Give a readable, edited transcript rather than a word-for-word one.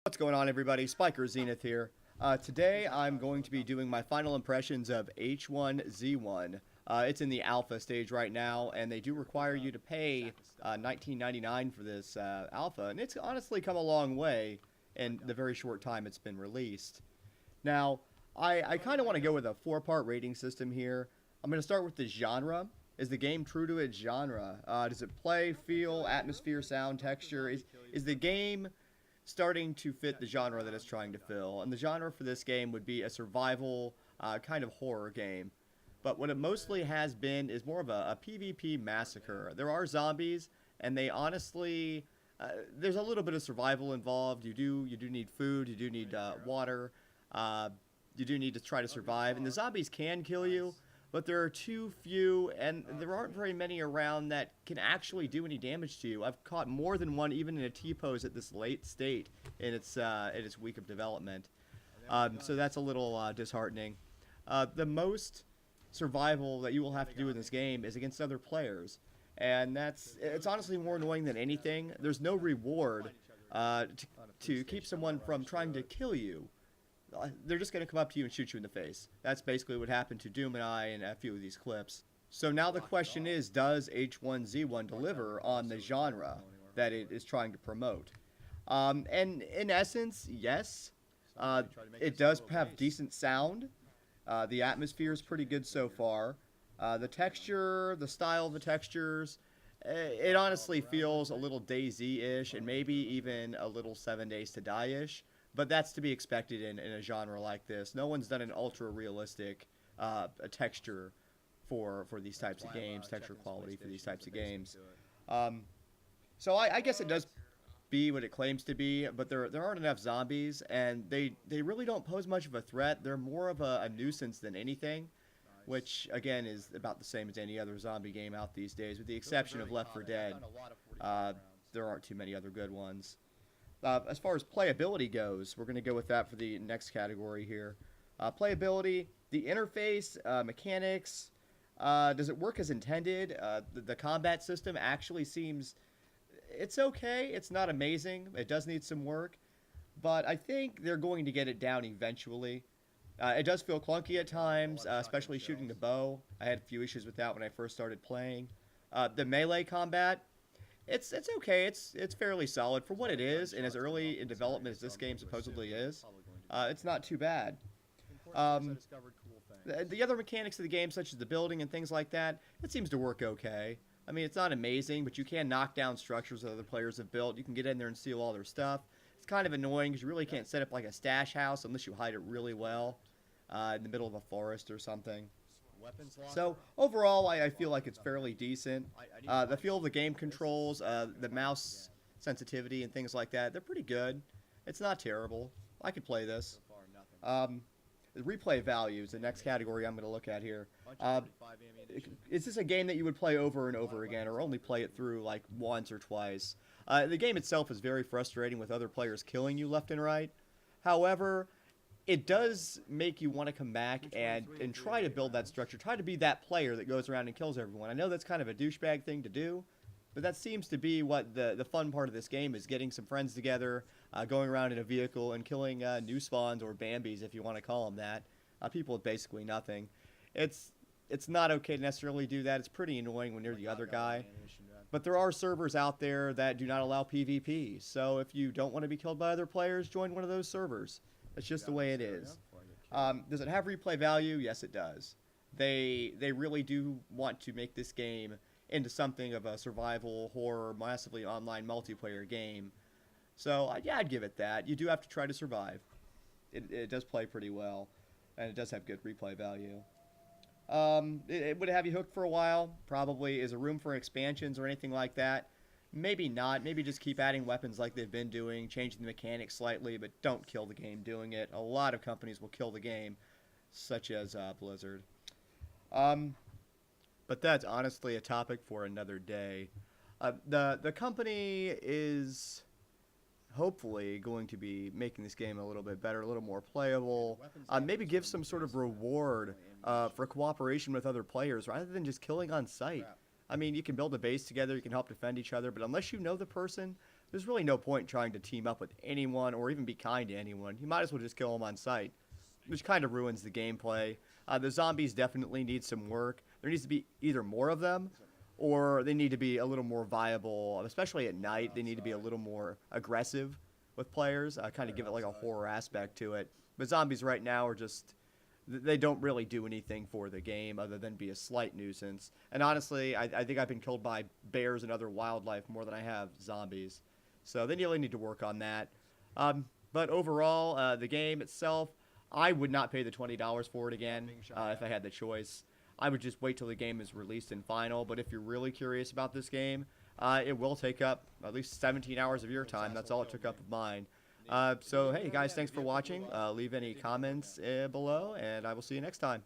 What's going on, everybody? SpykerZ here. Today I'm going to be doing my final impressions of H1Z1. It's in the alpha stage right now, and they do require you to pay $19.99 for this alpha, and it's honestly come a long way in the very short time it's been released. Now, I kind of want to go with a four-part rating system here. I'm going to start with the genre. Is the game true to its genre? Does it play, feel, atmosphere, sound, texture? Is the game starting to fit the genre that it's trying to fill? And the genre for this game would be a survival kind of horror game. But what it mostly has been is more of a PvP massacre. There are zombies, and they honestly, there's a little bit of survival involved. You do need food, you do need water, you do need to try to survive. And the zombies can kill you, but there are too few, and there aren't very many around that can actually do any damage to you. I've caught more than one, even in a T-pose at this late state in its week of development. So that's a little disheartening. The most survival that you will have to do in this game is against other players, and it's honestly more annoying than anything. There's no reward to keep someone from trying to kill you. They're just going to come up to you and shoot you in the face. That's basically what happened to Doom and I in a few of these clips. So now the question is, does H1Z1 deliver on the genre that it is trying to promote? And in essence, yes. It does have decent sound. The atmosphere is pretty good so far. The texture, the style of the textures, it honestly feels a little DayZ-ish and maybe even a little 7 Days to Die-ish. But that's to be expected in a genre like this. No one's done an ultra-realistic texture for these types of games, texture quality for these types of games. So I guess it does be what it claims to be, but there aren't enough zombies, and they really don't pose much of a threat. They're more of a nuisance than anything, which, again, is about the same as any other zombie game out these days, with the exception of Left 4 Dead. There aren't too many other good ones. As far as playability goes, we're going to go with that for the next category here. Playability, the interface, mechanics, does it work as intended? The combat system actually seems, it's okay. It's not amazing. It does need some work, but I think they're going to get it down eventually. It does feel clunky at times, especially shooting the bow. I had a few issues with that when I first started playing. The melee combat, it's okay. It's fairly solid for what it is, and as early in development as this game supposedly is. It's not too bad. The other mechanics of the game, such as the building and things like that, it seems to work okay. I mean, it's not amazing, but you can knock down structures that other players have built. You can get in there and steal all their stuff. It's kind of annoying because you really can't set up like a stash house unless you hide it really well in the middle of a forest or something. So overall, I feel like it's fairly decent. The feel of the game controls, the mouse sensitivity and things like that, they're pretty good. It's not terrible. I could play this. The replay value is the next category I'm going to look at here. Is this a game that you would play over and over again, or only play it through like once or twice? The game itself is very frustrating with other players killing you left and right. However, it does make you want to come back and try to build that structure. Try to be that player that goes around and kills everyone. I know that's kind of a douchebag thing to do, but that seems to be what the fun part of this game is, getting some friends together, going around in a vehicle and killing new spawns or Bambis, if you want to call them that. People with basically nothing. It's not okay to necessarily do that. It's pretty annoying when you're the other guy. But there are servers out there that do not allow PvP. So if you don't want to be killed by other players, join one of those servers. That's just the way it is. Does it have replay value? Yes, it does. They really do want to make this game into something of a survival, horror, massively online multiplayer game. So, yeah, I'd give it that. You do have to try to survive. It does play pretty well, and it does have good replay value. Would it have you hooked for a while? Probably. Is there room for expansions or anything like that? Maybe not. Maybe just keep adding weapons like they've been doing, changing the mechanics slightly, but don't kill the game doing it. A lot of companies will kill the game, such as Blizzard. But that's honestly a topic for another day. The company is hopefully going to be making this game a little bit better, a little more playable. Maybe give some sort of reward for cooperation with other players rather than just killing on sight. I mean, you can build a base together, you can help defend each other, but unless you know the person, there's really no point trying to team up with anyone or even be kind to anyone. You might as well just kill them on sight, which kind of ruins the gameplay. The zombies definitely need some work. There needs to be either more of them, or they need to be a little more viable, especially at night. They need to be a little more aggressive with players, kind of give it like a horror aspect to it. But zombies right now are just, they don't really do anything for the game other than be a slight nuisance. And honestly, I think I've been killed by bears and other wildlife more than I have zombies. So they really need to work on that. But overall, the game itself, I would not pay the $20 for it again if I had the choice. I would just wait till the game is released in final. But if you're really curious about this game, it will take up at least 17 hours of your time. That's all it took up of mine. So, hey, guys, thanks for watching. Leave any comments below, and I will see you next time.